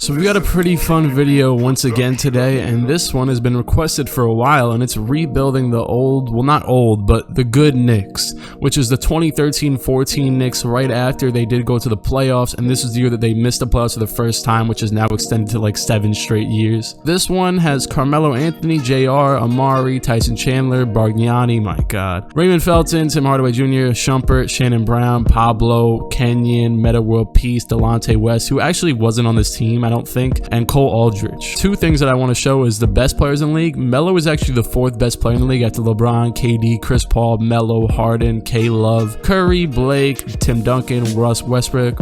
So we got a pretty fun video once again today, and this one has been requested for a while, and it's rebuilding the old, well not old, but the good Knicks, which is the 2013-14 Knicks right after they did go to the playoffs, and this is the year that they missed the playoffs for the first time, which is now extended to like 7 straight years. This one has Carmelo Anthony, JR, Amari, Tyson Chandler, Bargnani, my god, Raymond Felton, Tim Hardaway Jr., Shumpert, Shannon Brown, Pablo, Kenyon, Meta World Peace, Delonte West, who actually wasn't on this team, I don't think, and Cole Aldridge. Two things that I want to show is the best players in the league. Melo is actually the 4th best player in the league after LeBron, KD, Chris Paul, Melo, Harden, K Love, Curry, Blake, Tim Duncan, Westbrook,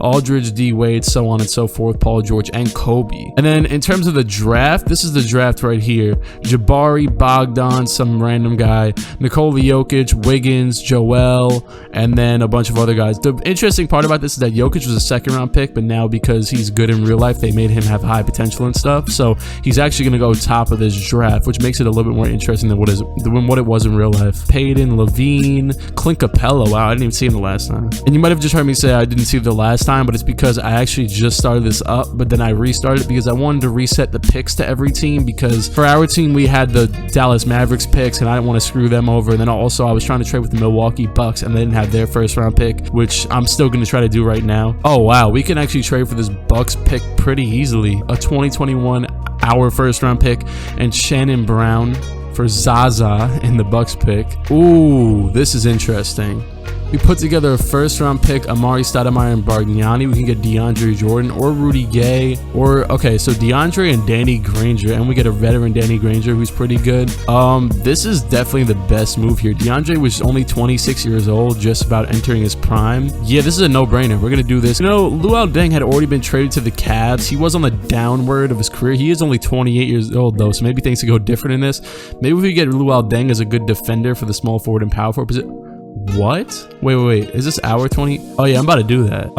Aldridge, D Wade, so on and so forth, Paul George, and Kobe. And then in terms of the draft, this is the draft right here. Jabari, Bogdan, some random guy, Nikola Jokic, Wiggins, Joel, and then a bunch of other guys. The interesting part about this is that Jokic was a 2nd round pick, but now because he's good in real life, they made him have high potential and stuff, so he's actually going to go top of this draft, which makes it a little bit more interesting than what it was in real life. Payton, Levine, Clique, wow, I didn't even see him the last time. And you might have just heard me say I didn't see it the last time, but it's because I actually just started this up, but then I restarted it because I wanted to reset the picks to every team, because for our team we had the Dallas Mavericks picks and I didn't want to screw them over, and then also I was trying to trade with the Milwaukee Bucks and they didn't have their 1st round pick, which I'm still going to try to do right now. Oh wow, we can actually trade for this Bucks pick pretty easily. A 2021 our 1st round pick and Shannon Brown for Zaza in the Bucks pick. Ooh, this is interesting. We put together a 1st round pick, Amari Stoudemire and Bargnani. We can get DeAndre Jordan or Rudy Gay, or okay, so DeAndre and Danny Granger, and we get a veteran Danny Granger who's pretty good. This is definitely the best move here. DeAndre was only 26 years old, just about entering his prime. Yeah, this is a no-brainer. We're gonna do this. You know, Luol Deng had already been traded to the Cavs. He was on the downward of his career. He is only 28 years old though, so maybe things could go different in this. Maybe we get Luol Deng as a good defender for the small forward and power forward position. What? Wait, is this our 20? Oh yeah, I'm about to do that.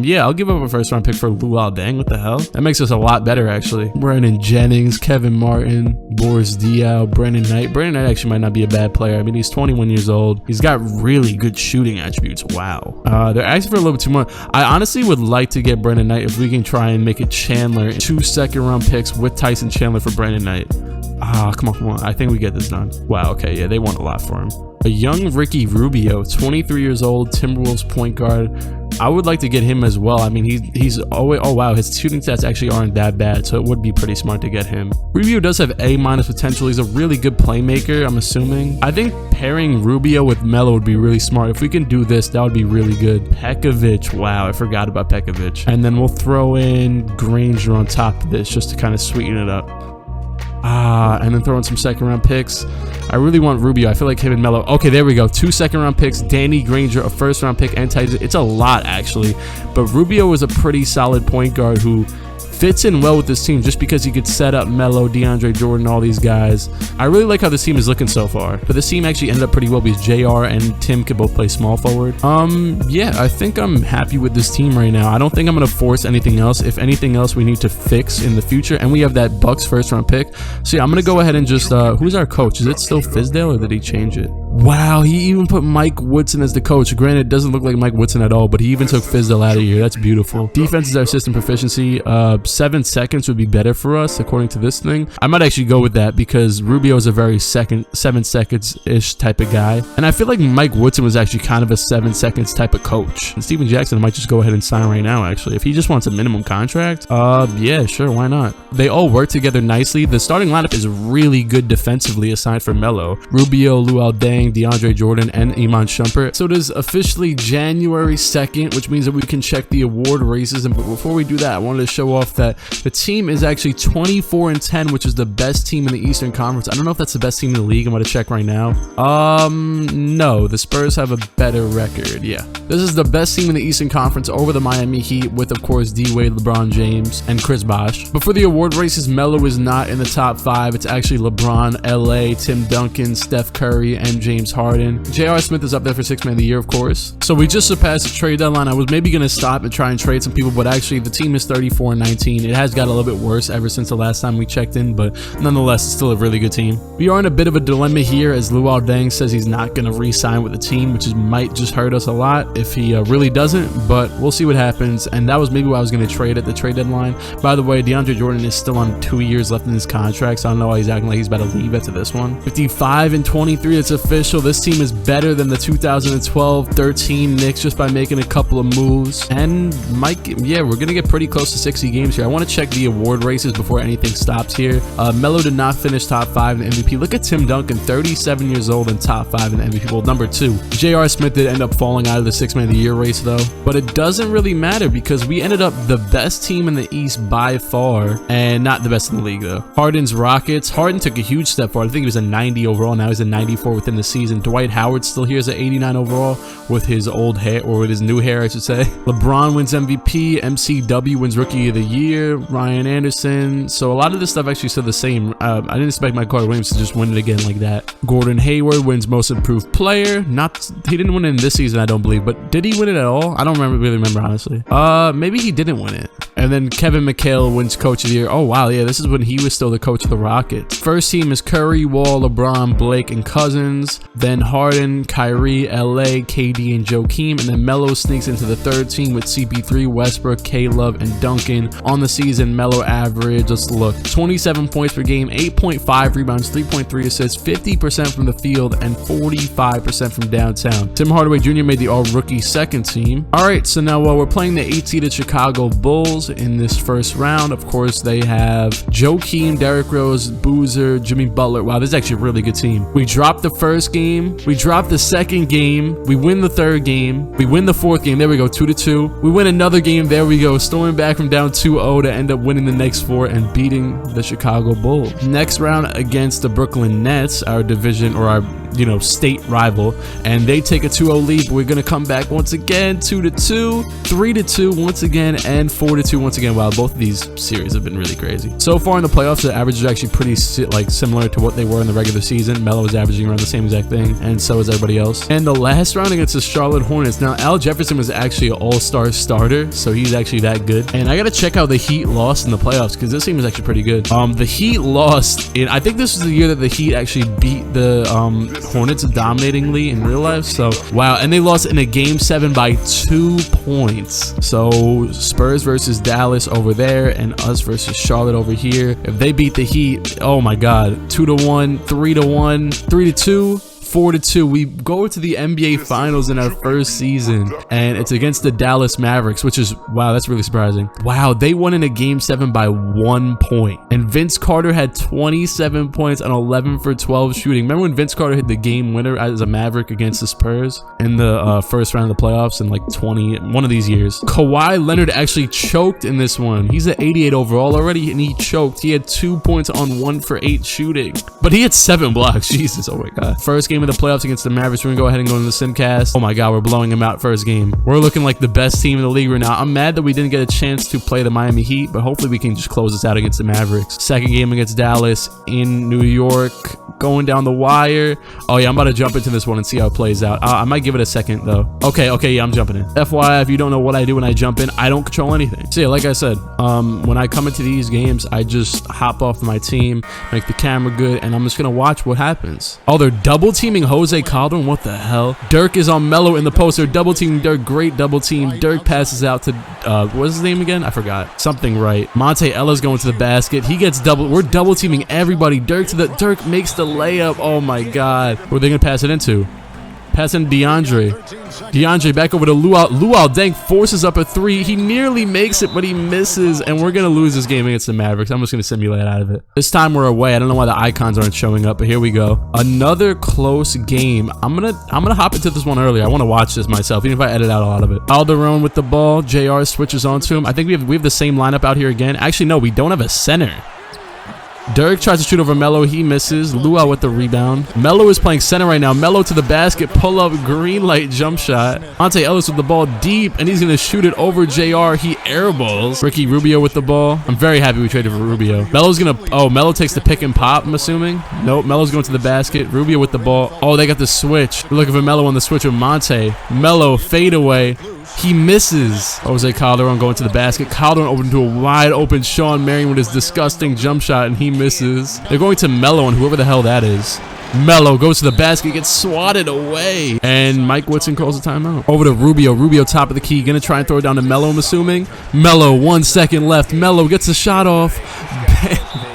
Yeah, I'll give up a 1st round pick for Luol Deng. What the hell? That makes us a lot better, actually. Brandon Jennings, Kevin Martin, Boris Diaw, Brandon Knight. Brandon Knight actually might not be a bad player. I mean, he's 21 years old. He's got really good shooting attributes. Wow. They're asking for a little bit too much. I honestly would like to get Brandon Knight if we can try and make it Chandler. 2 2nd round picks with Tyson Chandler for Brandon Knight. Come on. I think we get this done. Wow, okay, yeah, they want a lot for him. A young Ricky Rubio, 23 years old, Timberwolves point guard. I would like to get him as well. I mean, he's oh wow, his shooting stats actually aren't that bad, so it would be pretty smart to get him. Rubio does have A- potential. He's a really good playmaker, I'm assuming. I think pairing Rubio with Melo would be really smart. If we can do this, that would be really good. Pekovic, wow, I forgot about Pekovic. And then we'll throw in Granger on top of this just to kind of sweeten it up. And then throw in some 2nd round picks. I really want Rubio. I feel like him and Melo. Okay, there we go. 2 2nd round picks, Danny Granger, a 1st round pick, and Tyson. It's a lot, actually. But Rubio is a pretty solid point guard who fits in well with this team just because he could set up Melo, DeAndre Jordan, all these guys. I really like how this team is looking so far. But this team actually ended up pretty well because JR and Tim could both play small forward. Yeah, I think I'm happy with this team right now. I don't think I'm going to force anything else. If anything else, we need to fix in the future. And we have that Bucks 1st round pick. So yeah, I'm going to go ahead and just, who's our coach? Is it still Fizdale or did he change it? Wow, he even put Mike Woodson as the coach. Granted, it doesn't look like Mike Woodson at all, but he even took Fizdale out of here. That's beautiful. Defense is our system proficiency. 7 seconds would be better for us, according to this thing. I might actually go with that because Rubio is a very 7 seconds-ish type of guy. And I feel like Mike Woodson was actually kind of a 7 seconds type of coach. And Steven Jackson might just go ahead and sign right now, actually. If he just wants a minimum contract, yeah, sure, why not? They all work together nicely. The starting lineup is really good defensively aside from Melo. Rubio, Luol Deng, DeAndre Jordan, and Iman Shumpert. So it is officially January 2nd, which means that we can check the award races. And before we do that, I wanted to show off that the team is actually 24-10, which is the best team in the Eastern Conference. I don't know if that's the best team in the league. I'm going to check right now. No, the Spurs have a better record. Yeah, this is the best team in the Eastern Conference over the Miami Heat with, of course, D Wade, LeBron James, and Chris Bosh. But for the award races, Melo is not in the top 5. It's actually LeBron, LA, Tim Duncan, Steph Curry, MJ James Harden. J.R. Smith is up there for 6th man of the year, of course. So we just surpassed the trade deadline. I was maybe going to stop and try and trade some people, but actually the team is 34-19. It has got a little bit worse ever since the last time we checked in, but nonetheless, it's still a really good team. We are in a bit of a dilemma here as Luol Deng says he's not going to re-sign with the team, which might just hurt us a lot if he really doesn't, but we'll see what happens. And that was maybe why I was going to trade at the trade deadline. By the way, DeAndre Jordan is still on 2 years left in his contract, so I don't know why he's acting like he's about to leave after this one. 55-23, it's official. This team is better than the 2012-13 Knicks just by making a couple of moves. And yeah, we're gonna get pretty close to 60 games here. I want to check the award races before anything stops here. Melo did not finish top 5 in the MVP. Look at Tim Duncan, 37 years old and top 5 in the MVP. Well, number 2. J.R. Smith did end up falling out of the 6th man of the year race though, but it doesn't really matter because we ended up the best team in the East by far and not the best in the league though. Harden's Rockets. Harden took a huge step forward. I think he was a 90 overall. Now he's a 94 within the season. Dwight Howard still here is at 89 overall with his old hair, or with his new hair, I should say. LeBron wins MVP. MCW wins Rookie of the Year. Ryan Anderson. So a lot of this stuff actually still the same. I didn't expect Mike Carter-Williams to just win it again like that. Gordon Hayward wins Most Improved Player. He didn't win it in this season, I don't believe, but did he win it at all? I don't really remember honestly. Maybe he didn't win it. And then Kevin McHale wins Coach of the Year. Oh wow, yeah, this is when he was still the coach of the Rockets. First team is Curry, Wall, LeBron, Blake, and Cousins. Then Harden, Kyrie, LA, KD, and Joakim. And then Melo sneaks into the 3rd team with CP3, Westbrook, K-Love, and Duncan. On the season, Melo average, let's look, 27 points per game, 8.5 rebounds, 3.3 assists, 50% from the field, and 45% from downtown. Tim Hardaway Jr. made the all-rookie 2nd team. All right, so now we're playing the 8-seeded Chicago Bulls in this first round. Of course, they have Joakim, Derrick Rose, Boozer, Jimmy Butler. Wow, this is actually a really good team. We dropped the first game. We dropped the 2nd game. We win the 3rd game. We win the 4th game. There we go, 2-2. We win another game. There we go, storming back from down 2-0 to end up winning the next 4 and beating the Chicago Bulls. Next round against the Brooklyn Nets, our division or our state rival, and they take a 2-0 lead. We're gonna come back once again, 2-2, 3-2 once again, and 4-2 once again. Wow, both of these series have been really crazy. So far in the playoffs, the average is actually pretty similar to what they were in the regular season. Melo is averaging around the same exact thing, and so is everybody else. And the last round against the Charlotte Hornets. Now, Al Jefferson was actually an all-star starter, so he's actually that good. And I gotta check how the Heat lost in the playoffs because this team is actually pretty good. The Heat lost in, I think this was the year that the Heat actually beat the Hornets dominatingly in real life. So wow, and they lost in a game 7 by 2 points. So Spurs versus Dallas over there and us versus Charlotte over here. If they beat the Heat, oh my god, 2-1, 3-1, 3-2, 4-2. We go to the NBA Finals in our first season, and it's against the Dallas Mavericks, which is, wow, that's really surprising. Wow, they won in a game 7 by 1 point, and Vince Carter had 27 points on 11 for 12 shooting. Remember when Vince Carter hit the game winner as a Maverick against the Spurs in the first round of the playoffs in like one of these years? Kawhi Leonard actually choked in this one. He's at 88 overall already, and he choked. He had 2 points on 1 for 8 shooting, but he had 7 blocks. Jesus, oh my god. First game of the playoffs against the Mavericks. We're gonna go ahead and go into the Simcast. Oh my god, we're blowing them out first game. We're looking like the best team in the league right now. I'm mad that we didn't get a chance to play the Miami Heat, but hopefully we can just close this out against the Mavericks. Second game against Dallas in New York, going down the wire. Oh yeah, I'm about to jump into this one and see how it plays out. I might give it a second though. Okay, yeah, I'm jumping in. FYI, if you don't know what I do when I jump in, I don't control anything. So yeah, like I said, when I come into these games, I just hop off my team, make the camera good, and I'm just gonna watch what happens. Oh, they're double teaming Jose Calderon. What the hell? Dirk is on Melo in the post. They're double teaming Dirk. Great double team. Dirk passes out to what's his name again? I forgot. Something right. Monte Ella's going to the basket. He gets double. We're double teaming everybody. Dirk makes the layup. Oh my god. Where are they gonna pass it into? Passing DeAndre. DeAndre back over to Luol. Luol Deng forces up a 3. He nearly makes it, but he misses, and we're gonna lose this game against the Mavericks. I'm just gonna simulate out of it. This time we're away. I don't know why the icons aren't showing up, but here we go. Another close game. I'm gonna hop into this one earlier. I want to watch this myself, even if I edit out a lot of it. Calderon with the ball. JR switches onto him. I think we have the same lineup out here again. Actually, no, we don't have a center. Dirk tries to shoot over Melo. He misses. Luau with the rebound. Melo is playing center right now. Melo to the basket. Pull up. Green light jump shot. Monte Ellis with the ball deep, and he's going to shoot it over JR. He airballs. Ricky Rubio with the ball. I'm very happy we traded for Rubio. Melo's going to... Oh, Melo takes the pick and pop, I'm assuming. Nope. Melo's going to the basket. Rubio with the ball. Oh, they got the switch. We're looking for Melo on the switch with Monte. Melo fade away. He misses. Jose Calderon going to the basket. Calderon open to a wide open Sean Marion with his disgusting jump shot, and he misses. They're going to Melo and whoever the hell that is. Melo goes to the basket, gets swatted away, and Mike Woodson calls a timeout. Over to Rubio. Rubio top of the key. Gonna try and throw it down to Melo, I'm assuming. Melo, 1 second left. Melo gets the shot off.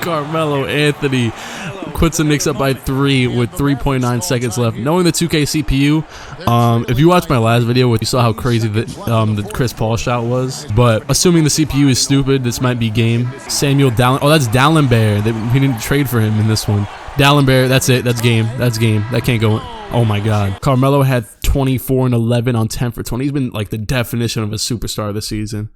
Carmelo Anthony puts the Knicks up by 3 with 3.9 seconds left. Knowing the 2K CPU, if you watched my last video, you saw how crazy the Chris Paul shot was. But assuming the CPU is stupid, this might be game. Samuel Dallin. Oh, that's Dallenberg. He didn't trade for him in this one. Dallenberg, that's it. That's game. That's game. That can't go. Oh my God. Carmelo had 24 and 11 on 10 for 20. He's been like the definition of a superstar this season.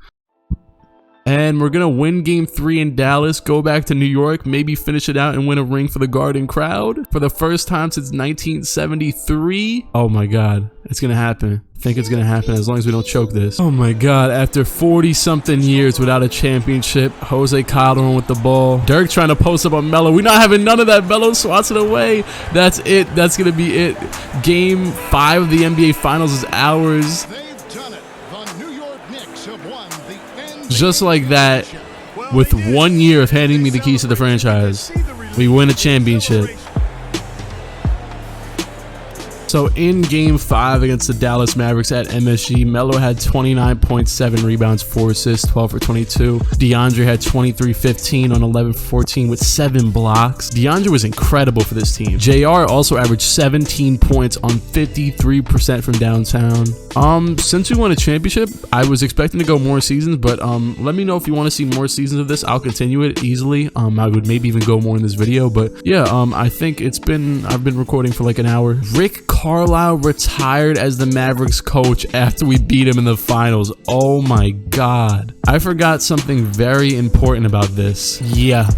And we're going to win game 3 in Dallas, go back to New York, maybe finish it out and win a ring for the Garden crowd for the first time since 1973. Oh my God, it's going to happen. I think it's going to happen as long as we don't choke this. Oh my God, after 40-something years without a championship, Jose Calderon with the ball. Dirk trying to post up on Melo. We're not having none of that. Melo swats it away. That's it. That's going to be it. Game 5 of the NBA Finals is ours. Just like that, with 1 year of handing me the keys to the franchise, we win a championship. So in game 5 against the Dallas Mavericks at MSG, Melo had 29.7 rebounds, 4 assists, 12 for 22. DeAndre had 23-15 on 11 for 14 with 7 blocks. DeAndre was incredible for this team. JR also averaged 17 points on 53% from downtown. Since we won a championship, I was expecting to go more seasons, but let me know if you want to see more seasons of this. I'll continue it easily. I would maybe even go more in this video, but yeah, I think I've been recording for like an hour. Rick Carlisle retired as the Mavericks coach after we beat him in the finals. Oh my God. I forgot something very important about this. Yeah.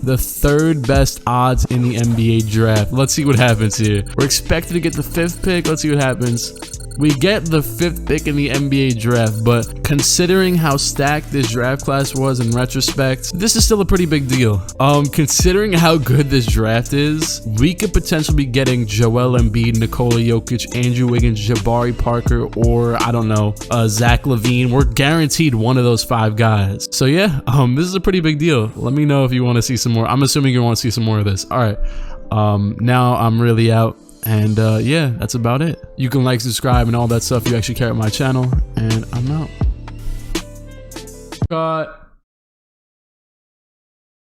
The 3rd best odds in the NBA draft. Let's see what happens here. We're expected to get the 5th pick. Let's see what happens. We get the 5th pick in the NBA draft, but considering how stacked this draft class was in retrospect, this is still a pretty big deal. Considering how good this draft is, we could potentially be getting Joel Embiid, Nikola Jokic, Andrew Wiggins, Jabari Parker, or I don't know, Zach LaVine. We're guaranteed one of those 5 guys. So yeah, this is a pretty big deal. Let me know if you want to see some more. I'm assuming you want to see some more of this. All right, now I'm really out. And yeah, that's about it. You can like, subscribe, and all that stuff. You actually care about my channel, and I'm out. Cut.